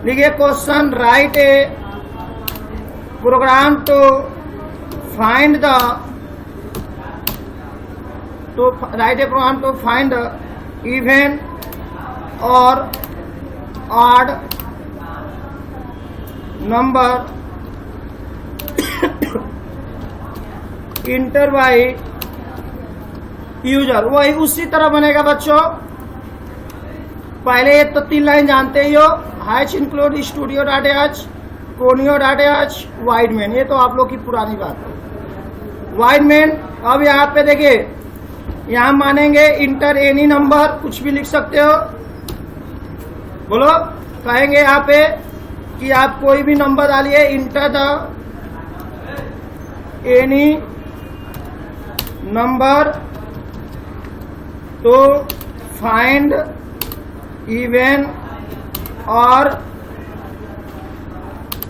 लिखिए question, write a program to find the even और odd number enter by user. वही उसी तरह बनेगा बच्चों। पहले ये तो 3 लाइन जानते ही हो, हैच इंक्लूड studio.h, conio.h, वाइडमैन। ये तो आप लोग की पुरानी बात है। वाइडमैन अब यहाँ पे देखिए, यहाँ मानेंगे इंटर एनी नंबर, कुछ भी लिख सकते हो। बोलो, कहेंगे यहाँ पे कि आप कोई भी नंबर डालिए, इंटर द एनी नंबर तो फाइंड इवन और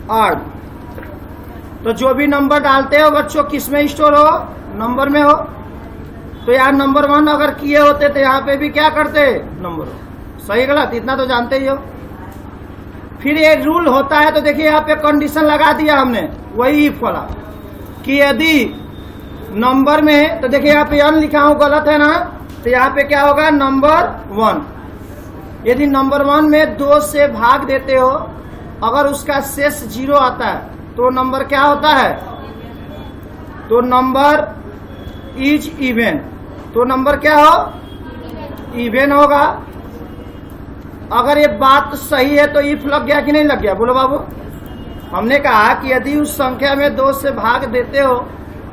ऑड। तो जो भी नंबर डालते हो बच्चों, किस में स्टोर हो? नंबर में हो। तो यार नंबर 1 अगर किए होते तो यहाँ पे भी क्या करते? नंबर। सही गलत इतना तो जानते ही हो। फिर एक रूल होता है, तो देखिए यहाँ पे कंडीशन लगा दिया हमने, वही इफ वाला, कि यदि नंबर में, तो देखिए यहाँ पे n लिखा हूं, गलत है ना, तो यहाँ पे क्या होगा? नंबर 1। यदि नंबर 1 में 2 से भाग देते हो, अगर उसका शेष 0 आता है तो नंबर क्या होता है? तो नंबर इज इवन। तो नंबर क्या हो? इवन होगा। अगर ये बात सही है तो इफ लग गया कि नहीं लग गया? बोलो बाबू। हमने कहा कि यदि उस संख्या में 2 से भाग देते हो,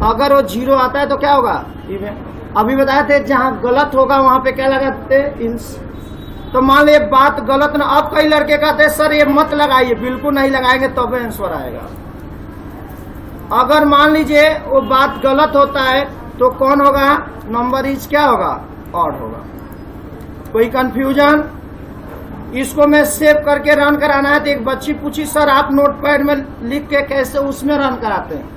अगर वो 0 आता है तो क्या होगा? इवन। अभी बताए थे जहां गलत होगा वहां पे क्या लगाते? इंस। तो मान लीजिए बात गलत ना, अब कई लड़के कहते हैं सर ये मत लगाइए, बिल्कुल नहीं लगाएंगे तब आंसर आएगा। अगर मान लीजिए वो बात गलत होता है तो कौन होगा? नंबर इज क्या होगा? ऑड होगा। कोई कंफ्यूजन? इसको मैं सेव करके रन कराना है तो एक बच्ची पूछी सर आप नोटपैड में लिख के कैसे उसमें रन कराते हैं?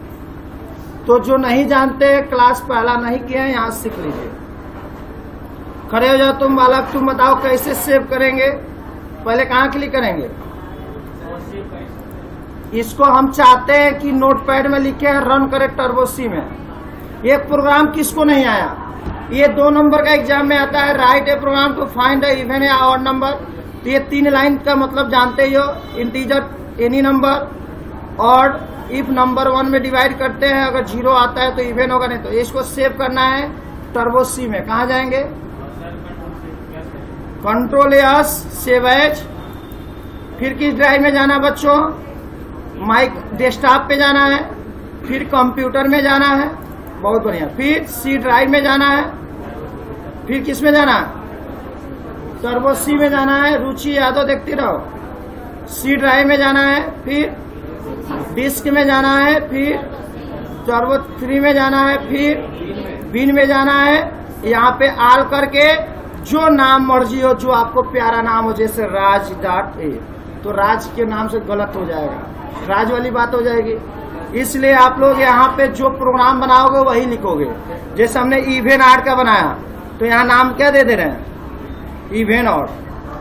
तो जो नहीं जानते, क्लास पहला नहीं किया है, यहाँ सीख लीजिए। खड़े हो जाओ तुम बालक, तुम बताओ कैसे सेव करेंगे? पहले कहाँ क्लिक करेंगे? इसको हम चाहते हैं कि नोटपैड में लिखे हैं, रन करे टर्बो सी में। ये प्रोग्राम किसको नहीं आया? ये 2 नंबर का एग्जाम में आता है, write a program to find the even या ऑड नंबर। तो ये 3 लाइन का मतलब जानते ही हो, integer any number, odd if number 1 में डिवाइड करते हैं, अगर 0 आता है तो इवन होगा, नहीं तो इसको सेव करना है टर्बो सी में। कहा जाएंगे? Control S, save as. फिर किस ड्राइव में जाना बच्चों? माइक डेस्कटॉप पे जाना है, फिर कंप्यूटर में जाना है, बहुत बढ़िया। फिर सी ड्राइव में जाना है, फिर किस में जाना है? टर्बो सी में जाना है। रुचि यादव देखती रहो। सी ड्राइव में जाना है, फिर डिस्क में जाना है, फिर टर्बो 3 में जाना है, फिर बिन में जाना है। यहाँ पे आल करके जो नाम मर्जी हो, जो आपको प्यारा नाम हो, जैसे राज डॉट ए, तो राज के नाम से गलत हो जाएगा, राज वाली बात हो जाएगी। इसलिए आप लोग यहाँ पे जो प्रोग्राम बनाओगे वही लिखोगे। जैसे हमने इवन ऑड का बनाया, तो यहाँ नाम क्या दे दे रहे हैं? Even odd.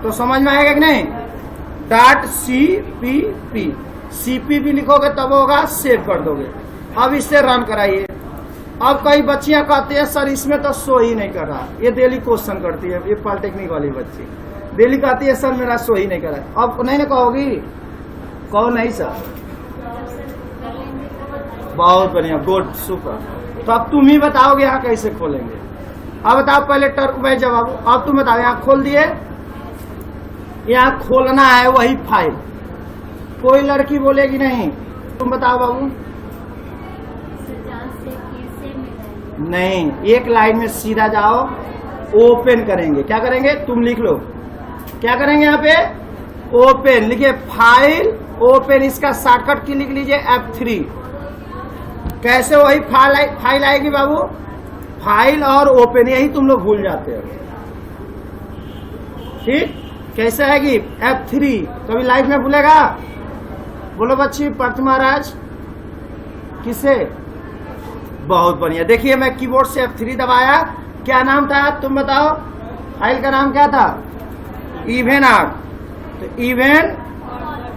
तो समझ में आएगा कि नहीं? डॉट CPP, CPP लिखोगे तब होगा, सेव कर दोगे। अब इससे रन कराइए। अब कई बच्चियां कहती है सर इसमें तो शो ही नहीं कर रहा। ये डेली क्वेश्चन करती है, ये पॉलिटेक्निक वाली बच्ची डेली कहती है सर मेरा शो ही नहीं कर रहा। अब नहीं ना कहोगी? कहो नहीं सर। बहुत बढ़िया, गुड, सुपर। तो अब तुम ही बताओगे यहाँ कैसे खोलेंगे। अब बताओ पहले टर्क में जवाब। अब तुम बताओ, यहाँ खोल दिए, यहाँ खोलना है वही फाइल। कोई लड़की बोलेगी नहीं। तुम बताओ बाबू। नहीं, एक लाइन में सीधा जाओ, ओपन करेंगे। क्या करेंगे? तुम लिख लो। क्या करेंगे यहाँ पे? ओपन लिखिए, फाइल ओपन। इसका शॉर्टकट की लिख लीजिए F3। कैसे वही फाइल आएगी बाबू? फाइल और ओपन, यही तुम लोग भूल जाते हो। ठीक, कैसे आएगी? F3। कभी लाइफ में भूलेगा? बोलो बच्ची, प्रतिमा राज किसे? बहुत बढ़िया। देखिए मैं कीबोर्ड से F3 दबाया, क्या नाम था तुम बताओ? फाइल का नाम क्या था? Even odd. तो इवन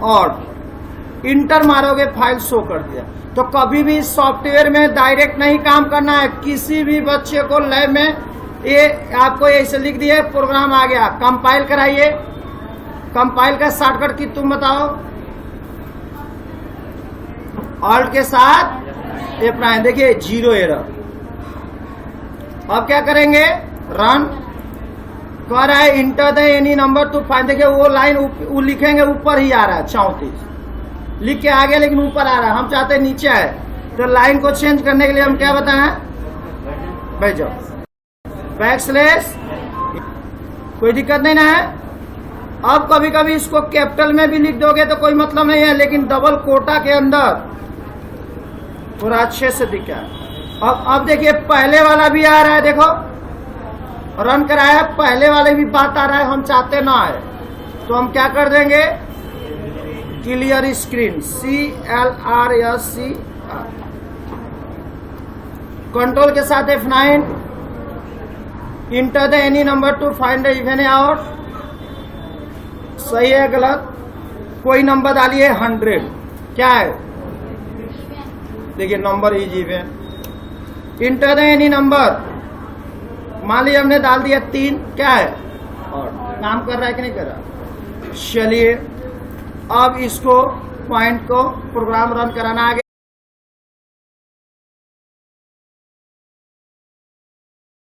ऑड, इंटर मारोगे फाइल शो कर दिया। तो कभी भी सॉफ्टवेयर में डायरेक्ट नहीं काम करना है। किसी भी बच्चे को लैब में ये आपको ऐसे लिख दिए प्रोग्राम आ गया, कंपाइल कराइए। कंपाइल का शॉर्टकट की तुम बताओ। ऑल्ट के साथ F9, देखिए 0 एरर। अब क्या करेंगे, रन कह रहा है enter the any number two find. देखिए वो लाइन वो लिखेंगे ऊपर ही आ रहा है, 34 लिख के आ गया लेकिन ऊपर आ रहा है, हम चाहते हैं नीचे आए। तो लाइन को चेंज करने के लिए हम क्या बताएं, भाई जाओ बैकस्लैश, कोई दिक्कत नहीं ना है। अब कभी कभी इसको कैपिटल में भी लिख दोगे तो कोई मतलब नहीं है, लेकिन डबल कोटा के अंदर थोड़ा अच्छे से दिखा। अब देखिए पहले वाला भी आ रहा है, देखो रन कराया, पहले वाले भी बात आ रहा है, हम चाहते ना आए तो हम क्या कर देंगे, क्लियर स्क्रीन, CLRSC, कंट्रोल के साथ F9, enter the any number two find the even out. सही है गलत, कोई नंबर डालिए 100, क्या है, देखिए number is even. Enter the any number, मान लीजिए हमने डाल दिया 3, क्या है, और काम कर रहा है कि नहीं कर रहा। चलिए अब इसको पॉइंट को प्रोग्राम रन कराना आगे।